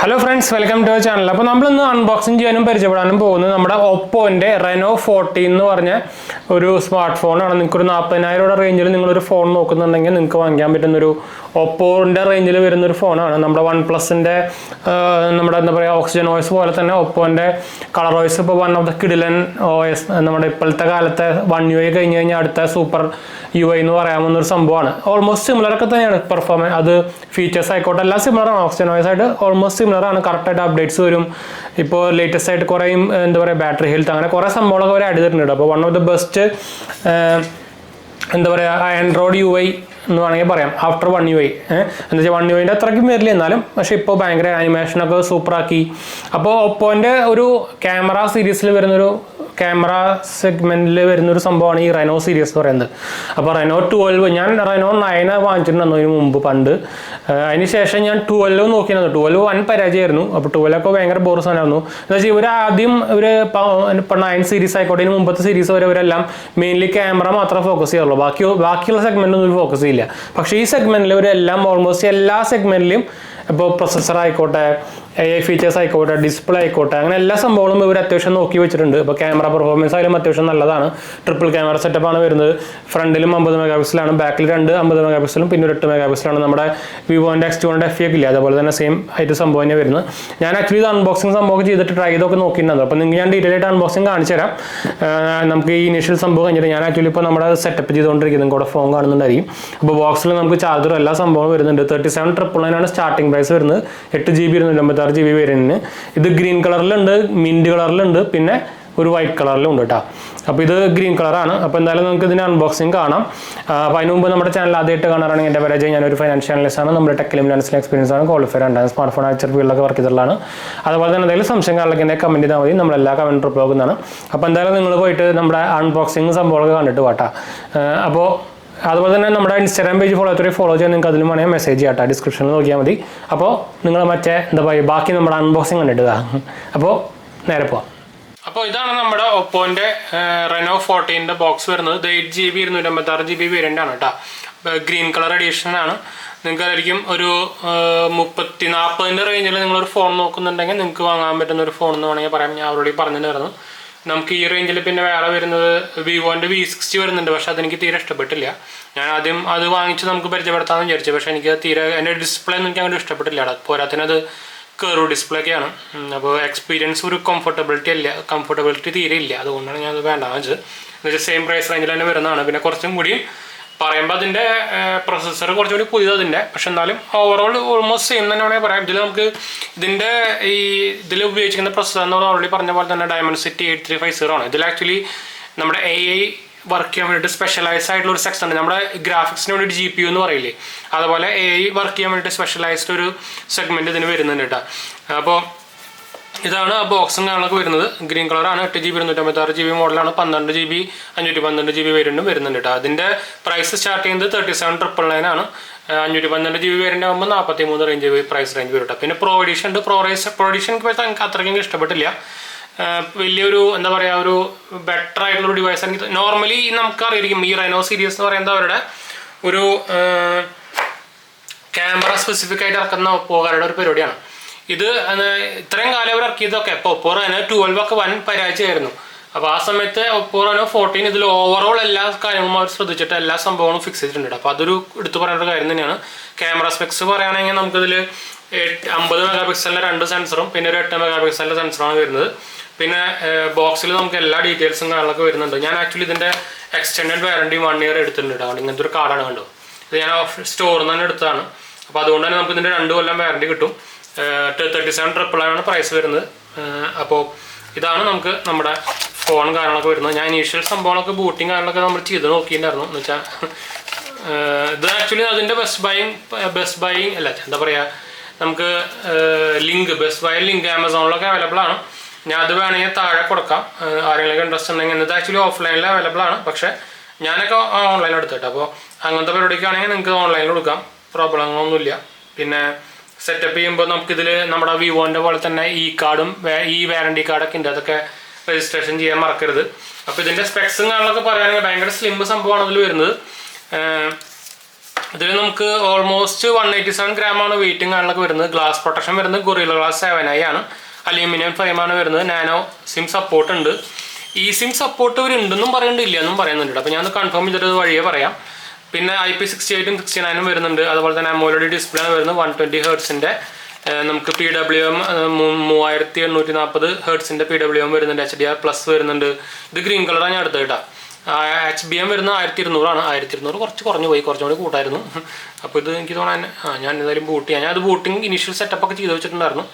Hello friends, welcome to our channel. അപ്പോൾ നമ്മൾ ഇന്ന് അൺബോക്സിംഗ് ചെയ്യാനും പരിചയപ്പെടാനും പോകുന്നത് നമ്മുടെ ഒപ്പോന്റെ Reno 14 എന്ന് പറഞ്ഞ ഒരു സ്മാർട്ട് ഫോൺ ആണ്. നിങ്ങൾക്ക് ഒരു 40000 രൂപയുടെ റേഞ്ചിൽ നിങ്ങൾ ഒരു ഫോൺ നോക്കുന്നുണ്ടെങ്കിൽ നിങ്ങൾക്ക് വാങ്ങിക്കാൻ പറ്റുന്ന ഒരു ഒപ്പോന്റെ റേഞ്ചിൽ വരുന്ന ഒരു ഫോണാണ്. നമ്മുടെ OnePlusന്റെ നമ്മുടെ എന്താ പറയുക ഓക്സിജൻ OS പോലെ തന്നെ ഒപ്പോന്റെ കളർ OS ഇപ്പോൾ വൺ ഓഫ് ദ കിഡിലൻ OS നമ്മുടെ ഇപ്പോഴത്തെ കാലത്തെ One UI കഴിഞ്ഞ് കഴിഞ്ഞാൽ അടുത്ത സൂപ്പർ UI എന്ന് പറയാവുന്ന ഒരു സംഭവമാണ്. ഓൾമോസ്റ്റ് സിമിലർ ഒക്കെ തന്നെയാണ് പെർഫോമൻസ്, അത് ഫീച്ചേഴ്സ് ആയിക്കോട്ടെ എല്ലാം സിമിലർ ആണ്. ഓക്സിജൻ OS ആയിട്ട് ഓൾമോസ്റ്റ് സിമിലർ ആണ്. കറക്റ്റായിട്ട് അപ്ഡേറ്റ്സ് വരും. ഇപ്പോൾ ലേറ്റസ്റ്റ് ആയിട്ട് കുറേ എന്താ പറയുക ബാറ്ററി ഹെൽത്ത് അങ്ങനെ കുറേ സംഭവങ്ങളൊക്കെ അവർ ആഡ് ചെയ്തിട്ടുണ്ട്. അപ്പോൾ വൺ ഓഫ് ദ ബെസ്റ്റ് എന്താ പറയുക ആൻഡ്രോയിഡ് UI എന്ന് വേണമെങ്കിൽ പറയാം ആഫ്റ്റർ One UI. എന്താ വെച്ചാൽ One UIൻ്റെ അത്രയ്ക്കും വരില്ല എന്നാലും, പക്ഷേ ഇപ്പോൾ ഭയങ്കര ആനിമേഷനൊക്കെ സൂപ്പറാക്കി. അപ്പോൾ ഒപ്പോൻ്റെ ഒരു ക്യാമറ സീരീസിൽ വരുന്നൊരു ക്യാമറ സെഗ്മെൻറ്റിൽ വരുന്നൊരു സംഭവമാണ് ഈ Reno സീരീസ് എന്ന് പറയുന്നത്. അപ്പോൾ Reno 12 ഞാൻ Reno 9 വാങ്ങിച്ചിട്ടുണ്ടായിരുന്നു അതിന് മുമ്പ് പണ്ട്. അതിന് ശേഷം ഞാൻ 12 നോക്കിയിരുന്നു. 12 വൻ പരാജയമായിരുന്നു. അപ്പോൾ 12 ഒക്കെ ഭയങ്കര ബോർ സാധനമായിരുന്നു. എന്താ വെച്ചാൽ ഇവർ ആദ്യം ഇപ്പോൾ 9 സീരീസ് ആയിക്കോട്ടെ ഇതിന് മുമ്പത്തെ സീരീസ് വരെ ഇവരെല്ലാം മെയിൻലി ക്യാമറ മാത്രമേ ഫോക്കസ് ചെയ്യാറുള്ളൂ. ബാക്കിയുള്ള സെഗ്മെൻറ്റൊന്നും ഇവർ ഫോക്കസ് ചെയ്യില്ല. പക്ഷേ ഈ സെഗ്മെൻറ്റിൽ ഇവരെല്ലാം ഓൾമോസ്റ്റ് എല്ലാ സെഗ്മെൻറ്റിലും ഇപ്പോൾ പ്രൊസസ്സർ ആയിക്കോട്ടെ, AI ഫീച്ചേഴ്സ് ആയിക്കോട്ടെ, ഡിസ്പ്ലേ ആയിക്കോട്ടെ, അങ്ങനെ എല്ലാ സംഭവങ്ങളും ഇവർ അത്യാവശ്യം നോക്കി വെച്ചിട്ടുണ്ട്. ഇപ്പോൾ ക്യാമറ പെർഫോമൻസ് ആയാലും അത്യാവശ്യം നല്ലതാണ്. ട്രിപ്പിൾ ക്യാമറ സെറ്റപ്പാണ് വരുന്നത്. ഫ്രണ്ടിലും 50 മെഗാപിക്സലാണ്, ബാക്കിൽ 50 മെഗാപിക്സലും പിന്നെ 8 മെഗാപിക്സലാണ്. നമ്മുടെ വിവോൻ്റെ X2ൻ്റെ FE ഒക്കെ ഇല്ല, അതുപോലെ തന്നെ സെയിം ആയിട്ട് സംഭവം തന്നെ വരുന്നത്. ഞാൻ ആക്ച്വലി ഇത് അൺബോക്സിംഗ് സംഭവം ചെയ്തിട്ട് ട്രൈ ചെയ്തൊക്കെ നോക്കിയിട്ടുണ്ടായിരുന്നു. അപ്പോൾ നിങ്ങൾക്ക് ഞാൻ ഡീറ്റെയിൽ ആയിട്ട് അൺബോക്സിംഗ് കാണിച്ചു തരാം. നമുക്ക് ഈ ഇനീഷ്യൽ സംഭവം കഴിഞ്ഞിട്ട് ഞാൻ ആക്ച്വലി ഇപ്പോൾ നമ്മുടെ സെറ്റപ്പ് ചെയ്തുകൊണ്ടിരിക്കുന്നത് കൂടെ ഫോൺ കാണുന്നുണ്ടായിരിക്കും. അപ്പോൾ ബോക്സിൽ നമുക്ക് ചാർജറും എല്ലാ സംഭവവും വരുന്നുണ്ട്. 37,999 സ്റ്റാർട്ടിംഗ് പ്രൈസ് വരുന്നത്. 8GB 256GB വേരിയന്റിന്. ഇത് ഗ്രീൻ കളറിലുണ്ട്, മിൻറ്റ് കളറിലുണ്ട്, പിന്നെ ഒരു വൈറ്റ് കളറിലും ഉണ്ട് കേട്ടോ. അപ്പോൾ ഇത് ഗ്രീൻ കളറാണ്. അപ്പോൾ എന്തായാലും നമുക്ക് ഇതിന് അൺബോക്സിംഗ് കാണാം. അപ്പോൾ അതിന് മുമ്പ് നമ്മുടെ ചാനൽ ആദ്യമായിട്ട് കാണാറാണെങ്കിൽ എൻ്റെ പരിചയം ഞാനൊരു ഫൈനാൻഷ്യൽ അനലിസ്റ്റ് ആണ്. നമ്മുടെ ടെക്കിലും ലാൻഡ്സിലും എക്സ്പീരിയൻസ് ആണ്. ക്വാളിഫൈഡ് ആണ്. സ്മാർട്ട് ഫോൺ ആഴ്ച ഫീൽഡൊക്കെ വർക്ക് ചെയ്തിട്ടുള്ളതാണ്. അതുപോലെ തന്നെ എന്തെങ്കിലും സംശയം കാര്യങ്ങളൊക്കെ കമൻറ്റ് ചെയ്താൽ മതി. നമ്മളെല്ലാ കമൻറ്റ് റിപ്ലൈ ആക്കുന്നതാണ്. അപ്പോൾ എന്തായാലും നിങ്ങൾ പോയിട്ട് നമ്മുടെ അൺബോക്സിംഗ് സംഭവങ്ങളൊക്കെ കണ്ടിട്ട് പോട്ടാ. അപ്പോൾ അതുപോലെ തന്നെ നമ്മുടെ ഇൻസ്റ്റാഗ്രാം പേജ് ഫോളോ ചെയ്യാൻ നിങ്ങൾക്ക് അതിലും വേണമെങ്കിൽ മെസ്സേജ് ചെയ്യാം. ഡിസ്ക്രിപ്ഷനിൽ നോക്കിയാൽ മതി. അപ്പോൾ നിങ്ങൾ മറ്റേ എന്താ പറയുക ബാക്കി നമ്മുടെ അൺബോക്സിംഗ് കണ്ടിട്ട്. അപ്പോൾ നേരെ പോവാം. അപ്പോൾ ഇതാണ് നമ്മുടെ ഒപ്പോൻ്റെ Reno 14ൻ്റെ ബോക്സ് വരുന്നത്. 8GB 256GB വേരിയൻ്റ് ആണ് കേട്ടോ. Green colour എഡീഷനാണ്. നിങ്ങൾക്കായിരിക്കും ഒരു 30-40 റേഞ്ചിൽ നിങ്ങളൊരു ഫോൺ നോക്കുന്നുണ്ടെങ്കിൽ നിങ്ങൾക്ക് വാങ്ങാൻ പറ്റുന്ന ഒരു ഫോൺ എന്ന് വേണമെങ്കിൽ പറയാം. ഞാൻ ഓൾറെഡി പറഞ്ഞിട്ടുണ്ടായിരുന്നു. നമുക്ക് ഈ റേഞ്ചിൽ പിന്നെ വേറെ വരുന്നത് വിവോൻ്റെ V60 വരുന്നുണ്ട്. പക്ഷെ അതെനിക്ക് തീരെ ഇഷ്ടപ്പെട്ടില്ല. ഞാൻ ആദ്യം അത് വാങ്ങിച്ച് നമുക്ക് പരിചയപ്പെടുത്താമെന്ന് വിചാരിച്ചു. പക്ഷേ എനിക്ക് തീരെ എൻ്റെ ഡിസ്പ്ലേ ഒന്നും എനിക്ക് അങ്ങോട്ട് ഇഷ്ടപ്പെട്ടില്ല. പോരാത്തതിനത് കർവ് ഡിസ്പ്ലേ ഒക്കെയാണ്. അപ്പോൾ എക്സ്പീരിയൻസ് ഒരു കംഫർട്ടബിലിറ്റി തീരെ ഇല്ല. അതുകൊണ്ടാണ് ഞാൻ അത് വേണ്ടാന്ന് വെച്ചത്. എന്നുവെച്ചാൽ സെയിം പ്രൈസ് റേഞ്ചിൽ തന്നെ വരുന്നതാണ്. പിന്നെ കുറച്ചും കൂടി പറയുമ്പോൾ അതിൻ്റെ പ്രൊസസ്സർ കുറച്ചും കൂടി പുതിയത് അതിൻ്റെ, പക്ഷെ എന്നാലും ഓവറോൾ ഓൾമോസ്റ്റ് സെയിം തന്നെ വേണമെങ്കിൽ പറയാം. ഇതിൽ നമുക്ക് ഇതിൽ ഉപയോഗിച്ചിരിക്കുന്ന പ്രൊസസ്സർ എന്ന് ഓൾറെഡി പറഞ്ഞ പോലെ തന്നെ Dimensity 8350 ആണ്. ഇതിൽ ആക്ച്വലി നമ്മുടെ AI വർക്ക് ചെയ്യാൻ വേണ്ടിയിട്ട് സ്പെഷ്യലൈസ്ഡ് ആയിട്ടുള്ള ഒരു സെക്ഷൻ ഉണ്ട്. നമ്മുടെ ഗ്രാഫിക്സിന് വേണ്ടിയിട്ട് GPU എന്ന് പറയില്ലേ, അതുപോലെ AI വർക്ക് ചെയ്യാൻ വേണ്ടിയിട്ട് സ്പെഷ്യലൈസ്ഡ് ഒരു സെഗ്മെൻറ്റ് ഇതിന് വരുന്നുണ്ട് കേട്ടോ. അപ്പോൾ ഇതാണ് ആ ബോക്സും കാര്യങ്ങളൊക്കെ വരുന്നത്. ഗ്രീൻ കളറാണ്. 8GB 256GB മോഡലാണ്. 12GB 512GB വേരിയൻറ്റും വരുന്നുണ്ട് കേട്ടോ. അതിൻ്റെ പ്രൈസ് സ്റ്റാർട്ട് ചെയ്യുന്നത് 37,999 ആണ്. 512GB വേരിയൻ്റ് ആകുമ്പോൾ 43 റേഞ്ച് പ്രൈസ് റേഞ്ച് വരും കേട്ടോ. പിന്നെ പ്രോ എഡിഷൻ ഉണ്ട്. പ്രോ എഡിഷൻ എനിക്ക് അത്രയ്ക്കും ഇഷ്ടപ്പെട്ടില്ല. വലിയൊരു എന്താ പറയുക ഒരു ബെറ്റർ ആയിട്ടുള്ളൊരു ഡിവൈസ് എനിക്ക് നോർമലി നമുക്കറിയായിരിക്കും. ഈ Reno സീരീസ് എന്ന് പറയുന്നത് അവരുടെ ഒരു ക്യാമറ സ്പെസിഫിക് ആയിട്ട് ഇറക്കുന്ന ഒപ്പോകാരുടെ ഒരു പരിപാടിയാണ്. ഇത് ഇത്രയും കാലം അവർ ഇറക്കിയതൊക്കെ ഇപ്പോൾ ഒപ്പോ Reno 12 ഒക്കെ വൻ പരാജയമായിരുന്നു. അപ്പോൾ ആ സമയത്ത് ഒപ്പോ Reno 14 ഇതിൽ ഓവറോൾ എല്ലാ കാര്യങ്ങളും അവർ ശ്രദ്ധിച്ചിട്ട് എല്ലാ സംഭവങ്ങളും ഫിക്സ് ചെയ്തിട്ടുണ്ട്. അപ്പോൾ അതൊരു എടുത്തു പറയേണ്ട ഒരു കാര്യം തന്നെയാണ്. ക്യാമറ സ്പെക്സ് പറയുകയാണെങ്കിൽ നമുക്കിതിൽ 50 മെഗാപിക്സലിൻ്റെ 2 സെൻസറും പിന്നെ ഒരു 8 മെഗാപിക്സലിൻ്റെ സെൻസറാണ് വരുന്നത്. പിന്നെ ബോക്സിൽ നമുക്ക് എല്ലാ ഡീറ്റെയിൽസും കാര്യങ്ങളൊക്കെ വരുന്നുണ്ട്. ഞാൻ ആക്ച്വലി ഇതിൻ്റെ എക്സ്റ്റെൻഡഡ് വാറണ്ടി 1 ഇയർ എടുത്തിട്ടുണ്ട്. അതുകൊണ്ട് ഇങ്ങനത്തെ ഒരു കാർഡാണ് കണ്ടോ. ഇത് ഞാൻ സ്റ്റോറിൽ നിന്ന് തന്നെ എടുത്തതാണ്. അപ്പോൾ അതുകൊണ്ട് തന്നെ നമുക്ക് ഇതിൻ്റെ 2 കൊല്ലം വാറണ്ടി കിട്ടും. 37,999 പ്രൈസ് വരുന്നത്. അപ്പോൾ ഇതാണ് നമുക്ക് നമ്മുടെ ഫോൺ കാര്യങ്ങളൊക്കെ വരുന്നത്. ഞാൻ ഇനീഷ്യൽ സംഭവങ്ങളൊക്കെ ബൂട്ടിങ് കാര്യങ്ങളൊക്കെ നമ്മൾ ചെയ്ത് നോക്കിയിട്ടുണ്ടായിരുന്നു. എന്ന് വെച്ചാൽ ഇത് ആക്ച്വലി അതിൻ്റെ ബെസ്റ്റ് ബൈയിങ് അല്ല എന്താ പറയുക, നമുക്ക് ബെസ്റ്റ് ബൈ ലിങ്ക് ആമസോണിലൊക്കെ അവൈലബിൾ ആണ്. ഞാൻ അത് വേണമെങ്കിൽ താഴെ കൊടുക്കാം ആരെങ്കിലും ഇൻട്രസ്റ്റ് ഉണ്ടെങ്കിൽ. ഇത് ആക്ച്വലി ഓഫ്ലൈനിൽ അവൈലബിൾ ആണ്. പക്ഷേ ഞാനൊക്കെ ഓൺലൈനിൽ എടുത്തിട്ട്. അപ്പോൾ അങ്ങനത്തെ പരിപാടിക്കാണെങ്കിൽ നിങ്ങൾക്ക് ഓൺലൈനിൽ കൊടുക്കാം, പ്രോബ്ലങ്ങളൊന്നുമില്ല. പിന്നെ സെറ്റപ്പ് ചെയ്യുമ്പോൾ നമുക്കിതിൽ നമ്മുടെ വിവോൻ്റെ പോലെ തന്നെ കാർഡും വാറണ്ടി കാർഡൊക്കെ ഉണ്ട്. അതൊക്കെ രജിസ്ട്രേഷൻ ചെയ്യാൻ മറക്കരുത്. അപ്പോൾ ഇതിൻ്റെ സ്പെക്സും കാര്യങ്ങളൊക്കെ പറയുകയാണെങ്കിൽ ഭയങ്കര സ്ലിം സംഭവമാണ് അതിൽ വരുന്നത്. ഇതിൽ നമുക്ക് ഓൾമോസ്റ്റ് 187 ഗ്രാമാണ് വെയിറ്റും കാര്യങ്ങളൊക്കെ വരുന്നത്. ഗ്ലാസ് പ്രൊട്ടക്ഷൻ വരുന്നത് ഗൊറില്ല ഗ്ലാസ് 7i ആണ്. അലൂമിനിയം ഫ്രെയിമാണ് വരുന്നത്. നാനോ സിം സപ്പോർട്ട് ഉണ്ട്. ഈ സിം സപ്പോർട്ട് ഇവർ ഉണ്ടെന്നും പറയുന്നുണ്ട്, ഇല്ല എന്നും പറയുന്നുണ്ട്. അപ്പോൾ ഞാൻ കൺഫേം ചെയ്തിട്ട് വഴിയേ പറയാം. പിന്നെ IP68 69 വരുന്നുണ്ട്. അതുപോലെ തന്നെ AMOLED ഡിസ്പ്ലേ ആണ് വരുന്നത്. 120 ഹെർട്സിൻ്റെ നമുക്ക് PWM 3840 ഹെർട്സിൻ്റെ PWM വരുന്നുണ്ട്. HDR+ വരുന്നുണ്ട്. ഇത് ഗ്രീൻ കളറാണ് ഞാൻ എടുത്തത് കേട്ടോ. HBM വരുന്നത് 1200 ആണ്. 1200 കുറച്ച് കുറഞ്ഞു പോയി, കുറച്ചും കൂടി കൂട്ടായിരുന്നു. അപ്പോൾ ഇത് എനിക്ക് തോന്നാൻ ഞാൻ എന്തായാലും ബൂട്ട് ചെയ്യാം. ഞാൻ അത് ബൂട്ടിങ് ഇനീഷ്യൽ സെറ്റപ്പൊക്കെ ചെയ്ത് വെച്ചിട്ടുണ്ടായിരുന്നു.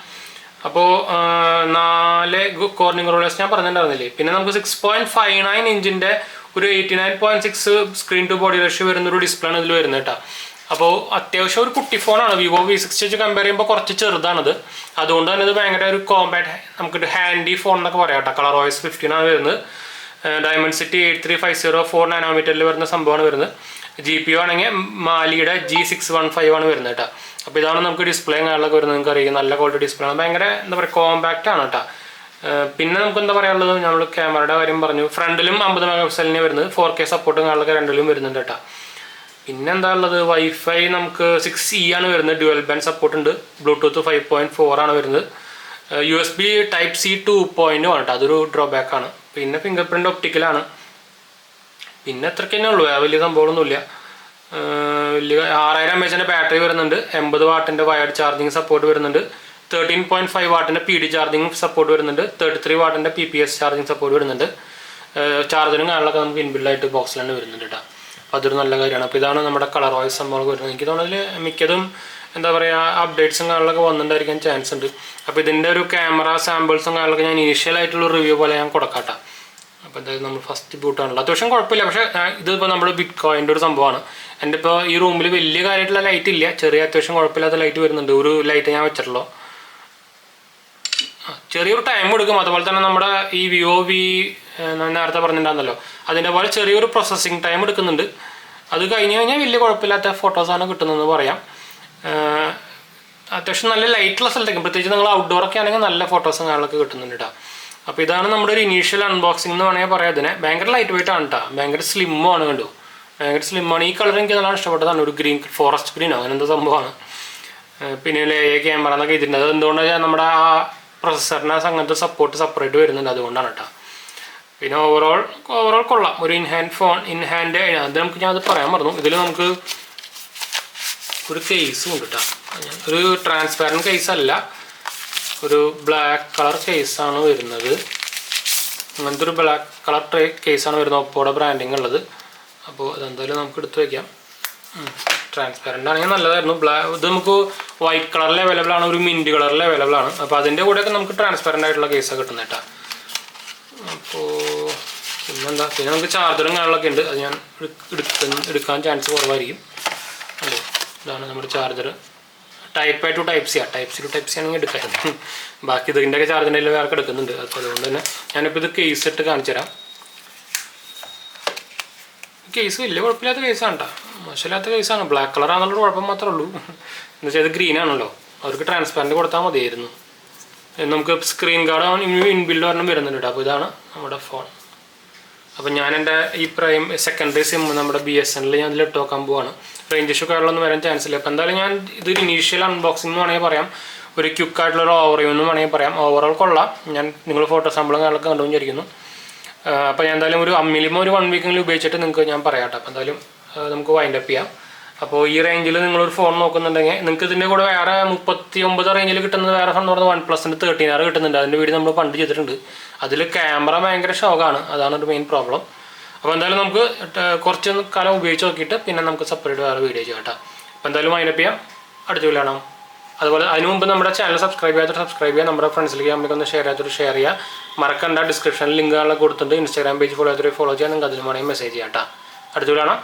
അപ്പോൾ 4 കോർണിംഗ് റോളേഴ്സ് ഞാൻ പറഞ്ഞിട്ടുണ്ടായിരുന്നില്ലേ. പിന്നെ നമുക്ക് 6.59 ഇഞ്ചിൻ്റെ ഒരു 89.6 സ്ക്രീൻ ടു ബോഡി റേഷ്യോ വരുന്നൊരു ഡിസ്പ്ലേ ആണ് ഇതിൽ വരുന്നത് കേട്ടോ. അപ്പോൾ അത്യാവശ്യം ഒരു കുട്ടി ഫോണാണ്. Vivo V60 വെച്ച് കമ്പയർ ചെയ്യുമ്പോൾ കുറച്ച് ചെറുതാണത്. അതുകൊണ്ട് തന്നെ ഇത് ഭയങ്കര ഒരു കോമ്പാക്ട്, നമുക്കൊരു ഹാൻഡി ഫോൺ എന്നൊക്കെ പറയാം കേട്ടോ. ColorOS 15 ആണ് വരുന്നത്. Dimensity 8350 4 നാനോമീറ്ററിൽ വരുന്ന സംഭവമാണ് വരുന്നത്. GPU ആണെങ്കിൽ മാലിയുടെ G615 ആണ് വരുന്നത് കേട്ടോ. അപ്പോൾ ഇതാണ് നമുക്ക് ഡിസ്പ്ലേ കാര്യങ്ങളൊക്കെ വരുന്നത്. നിങ്ങൾക്ക് അറിയാം, നല്ല ക്വാളിറ്റി ഡിസ്പ്ലേ ആണ്. ഭയങ്കര എന്താ പറയുക, കോമ്പാക്റ്റ് ആണ് കേട്ടോ. പിന്നെ നമുക്ക് എന്താ പറയാനുള്ളത്, നമ്മൾ ക്യാമറയുടെ കാര്യം പറഞ്ഞു. ഫ്രണ്ടിലും 50 മെഗാപിക്സലിന് വരുന്നത്. 4K സപ്പോർട്ടും കാര്യങ്ങളൊക്കെ രണ്ടിലും വരുന്നുണ്ട് കേട്ടോ. പിന്നെ എന്താ ഉള്ളത്, വൈഫൈ നമുക്ക് 6E ആണ് വരുന്നത്. ഡ്യുവൽ ബാൻഡ് സപ്പോർട്ട് ഉണ്ട്. ബ്ലൂടൂത്ത് 5.4 ആണ് വരുന്നത്. USB Type-C 2.0 ആണ് കേട്ടോ. അതൊരു ഡ്രോബാക്ക് ആണ്. പിന്നെ ഫിംഗർ പ്രിൻ്റ് ഒപ്റ്റിക്കലാണ്. പിന്നെ എത്രയ്ക്ക് തന്നെ ഉള്ളൂ, വലിയ സംഭവമൊന്നുമില്ല. വലിയ 6000 mAh ബാറ്ററി വരുന്നുണ്ട്. 80 വാട്ടിൻ്റെ വയർഡ് ചാർജിങ് സപ്പോർട്ട് വരുന്നുണ്ട്. 13.5 വാട്ടിൻ്റെ PD ചാർജിങ് സപ്പോർട്ട് വരുന്നുണ്ട്. 33 വാട്ടിൻ്റെ PPS ചാർജിങ് സപ്പോർട്ട് വരുന്നുണ്ട്. ചാർജറും കാര്യങ്ങളൊക്കെ നമുക്ക് ഇൻബിൽഡായിട്ട് ബോക്സിൽ തന്നെ വരുന്നുണ്ട് കേട്ടോ. അപ്പോൾ അതൊരു നല്ല കാര്യമാണ്. അപ്പോൾ ഇതാണ് നമ്മുടെ ColorOS സംഭവങ്ങൾ വരുന്നത്. എനിക്ക് തോന്നുന്നതിൽ മിക്കതും എന്താ പറയുക, അപ്ഡേറ്റ്സും കാര്യങ്ങളൊക്കെ വന്നിട്ടുണ്ടായിരിക്കാൻ ചാൻസ് ഉണ്ട്. അപ്പോൾ ഇതിൻ്റെ ഒരു ക്യാമറ സാമ്പിൾസും കാര്യങ്ങളൊക്കെ ഞാൻ ഇനീഷ്യലായിട്ടുള്ള റിവ്യൂ പോലെ ഞാൻ കൊടുക്കാട്ടോ. അപ്പോൾ എന്തായാലും നമ്മൾ ഫസ്റ്റ് ബൂട്ടാണല്ലോ, അത്യാവശ്യം കുഴപ്പമില്ല. പക്ഷേ ഇതിപ്പോൾ നമ്മുടെ ബിറ്റ്കോയിൻ്റെ ഒരു സംഭവമാണ്. എൻ്റെ ഇപ്പോൾ ഈ റൂമിൽ വലിയ കാര്യമായിട്ടുള്ള ലൈറ്റ് ഇല്ല, ചെറിയ അത്യാവശ്യം കുഴപ്പമില്ലാത്ത ലൈറ്റ് വരുന്നുണ്ട്. ഒരു ലൈറ്റ് ഞാൻ വെച്ചിട്ടുള്ളൂ. ചെറിയൊരു ടൈം എടുക്കും. അതുപോലെ തന്നെ നമ്മുടെ ഈ Vivo V നേരത്തെ പറഞ്ഞിട്ടുണ്ടായിരുന്നല്ലോ, അതിൻ്റെ പോലെ ചെറിയൊരു പ്രോസസ്സിങ് ടൈം എടുക്കുന്നുണ്ട്. അത് കഴിഞ്ഞ് കഴിഞ്ഞാൽ വലിയ കുഴപ്പമില്ലാത്ത ഫോട്ടോസാണ് കിട്ടുന്നതെന്ന് പറയാം. അത്യാവശ്യം നല്ല ലൈറ്റുള്ള സ്ഥലത്തേക്കും, പ്രത്യേകിച്ച് നിങ്ങൾ ഔട്ട്ഡോറൊക്കെ ആണെങ്കിൽ നല്ല ഫോട്ടോസും കാര്യങ്ങളൊക്കെ കിട്ടുന്നുണ്ട് കേട്ടോ. അപ്പോൾ ഇതാണ് നമ്മുടെ ഒരു ഇനീഷ്യൽ അൺബോക്സിംഗ് എന്ന് വേണമെങ്കിൽ പറയാം. ഇതിനെ ഭയങ്കര ലൈറ്റ് വെയിറ്റ് ആണ് കേട്ടോ. ഭയങ്കര സ്ലിമ്മാണ്, കണ്ടു, ഭയങ്കര സ്ലിമ്മാണ്. ഈ കളർ എനിക്ക് നല്ലോണം ഇഷ്ടപ്പെട്ടതാണ്. ഒരു ഗ്രീൻ, ഫോറസ്റ്റ് ഗ്രീനോ അങ്ങനെ എന്തോ സംഭവമാണ്. പിന്നെ ക്യാമറ എന്നൊക്കെ ഇതിൻ്റെ അത് എന്തുകൊണ്ടാണ് നമ്മുടെ ആ പ്രൊസസ്സറിന് അങ്ങനത്തെ സപ്പോർട്ട് സെപ്പറേറ്റ് വരുന്നുണ്ട്, അതുകൊണ്ടാണ് കേട്ടോ. പിന്നെ ഓവറോൾ കൊള്ളാം. ഒരു ഇൻ ഹാൻഡ് അത് നമുക്ക് ഞാൻ അത് പറയാൻ പറഞ്ഞു. ഇതിൽ നമുക്ക് ഒരു കേസും ഉണ്ട് കേട്ടോ. ഒരു ട്രാൻസ്പാരൻറ്റ് കേസല്ല, ഒരു ബ്ലാക്ക് കളർ കേസാണ് വരുന്നത്. അങ്ങനത്തെ ഒരു ബ്ലാക്ക് കളർ കേസാണ് വരുന്നത്. ഒപ്പോടെ ബ്രാൻഡിങ് ഉള്ളത്. അപ്പോൾ അതെന്തായാലും നമുക്ക് എടുത്ത് വയ്ക്കാം. ട്രാൻസ്പാരൻ്റ് ആണെങ്കിൽ നല്ലതായിരുന്നു. ഇത് നമുക്ക് വൈറ്റ് കളറിൽ അവൈലബിൾ ആണ്, ഒരു മിൻറ്റ് കളറിൽ അവൈലബിൾ ആണ്. അപ്പോൾ അതിൻ്റെ കൂടെയൊക്കെ നമുക്ക് ട്രാൻസ്പാരൻ്റ് ആയിട്ടുള്ള കേസാണ് കിട്ടുന്നത് കേട്ടോ. അപ്പോൾ പിന്നെന്താ, പിന്നെ നമുക്ക് ചാർജറും കാര്യങ്ങളൊക്കെ ഉണ്ട്. അത് ഞാൻ എടുക്കാൻ ചാൻസ് കുറവായിരിക്കും. അല്ലേ, ഇതാണ് നമ്മുടെ charger. Type-A to Type-C Type-C to Type-C ആണെങ്കിൽ എടുക്കാറുണ്ട്. ബാക്കി ഇതിൻ്റെയൊക്കെ ചാർജിൻ്റെ വേറെ എടുക്കുന്നുണ്ട്. അപ്പോൾ അതുകൊണ്ട് തന്നെ ഞാനിപ്പോൾ ഇത് കേസ് ഇട്ട് കാണിച്ചു തരാം. കേസ് വലിയ കുഴപ്പമില്ലാത്ത കേസാണ് കേട്ടോ, മോശമില്ലാത്ത കേസാണ്. ബ്ലാക്ക് കളർ ആണെന്നുള്ള കുഴപ്പം മാത്രമേ ഉള്ളൂ. എന്ന് വെച്ചാൽ ഇത് ഗ്രീൻ ആണല്ലോ, അവർക്ക് ട്രാൻസ്പാരൻറ്റ് കൊടുത്താൽ മതിയായിരുന്നു. നമുക്ക് സ്ക്രീൻ ഗാർഡ് ഇൻബിൽഡ് ഒരെണ്ണം വരുന്നുണ്ട് കേട്ടോ. അപ്പോൾ ഇതാണ് നമ്മുടെ ഫോൺ. അപ്പോൾ ഞാൻ എൻ്റെ ഈ സെക്കൻഡറി സിം നമ്മുടെ BSNL ഞാൻ ഇതിൽ ഇട്ട് നോക്കാൻ പോവാണ്. റേഞ്ച് ഇഷ്യൂ കാര്യങ്ങളൊന്നും വരാൻ ചാൻസ് ഇല്ല. അപ്പോൾ എന്തായാലും ഞാൻ ഇത് ഇനീഷ്യൽ അൺബോക്സിംഗ് എന്ന് വേണമെങ്കിൽ പറയാം, ഒരു ക്വിക്കായിട്ടുള്ളൊരു ഓവറിവ്യൂ എന്ന് വേണമെങ്കിൽ പറയാം. ഓവറോൾ കൊള്ളാം. ഞാൻ നിങ്ങൾ ഫോട്ടോ സാമ്പിളും കാര്യങ്ങളൊക്കെ കണ്ടു വിചാരിക്കുന്നു. അപ്പോൾ ഞാൻ എന്തായാലും ഒരു മിനിമം ഒരു 1 വീക്കെങ്കിലും ഉപയോഗിച്ചിട്ട് നിങ്ങൾക്ക് ഞാൻ പറയാം കേട്ടോ. അപ്പോൾ എന്തായാലും നമുക്ക് വൈൻഡപ്പ് ചെയ്യാം. അപ്പോൾ ഈ റേഞ്ചിൽ നിങ്ങളൊരു ഫോൺ നോക്കുന്നുണ്ടെങ്കിൽ നിങ്ങൾക്ക് ഇതിൻ്റെ കൂടെ വേറെ 39 റേഞ്ചിൽ കിട്ടുന്നത് വേറെ ഫോൺ എന്ന് പറഞ്ഞാൽ OnePlusൻ്റെ 13R കിട്ടുന്നുണ്ട്. അതിൻ്റെ വീഡിയോ നമ്മൾ പണ്ട് ചെയ്തിട്ടുണ്ട്. അതിൽ ക്യാമറ ഭയങ്കര ഷോക്കാണ്, അതാണ് ഒരു മെയിൻ പ്രോബ്ലം. അപ്പോൾ എന്തായാലും നമുക്ക് കുറച്ച് കാലം ഉപയോഗിച്ച് നോക്കിയിട്ട് പിന്നെ നമുക്ക് സെപ്പറേറ്റ് വേറെ വീഡിയോ ചെയ്യാം കേട്ടോ. അപ്പോൾ എന്തായാലും വൈൻഡപ്പ് ചെയ്യാം. അടുത്ത വീഡിയോ കാണാം. അതുപോലെ അതിന് മുമ്പ് നമ്മുടെ ചാനൽ സബ്സ്ക്രൈബ് ചെയ്യുക, നമ്മുടെ ഫ്രണ്ട്സിലേക്ക് നമ്മൾക്കൊന്ന് ഷെയർ ചെയ്യുക. മറക്കണ്ട, ഡിസ്ക്രിപ്ഷനിൽ ലിങ്കുകളൊക്കെ കൊടുത്തിട്ടുണ്ട്. ഇൻസ്റ്റാഗ്രാം പേജ് ഫോളോ ചെയ്യുക. നിങ്ങൾക്ക് അതിന് വേണമെങ്കിൽ മെസ്സേജ് ചെയ്യാം കേട്ടോ. അടുത്ത വീഡിയോ കാണാം.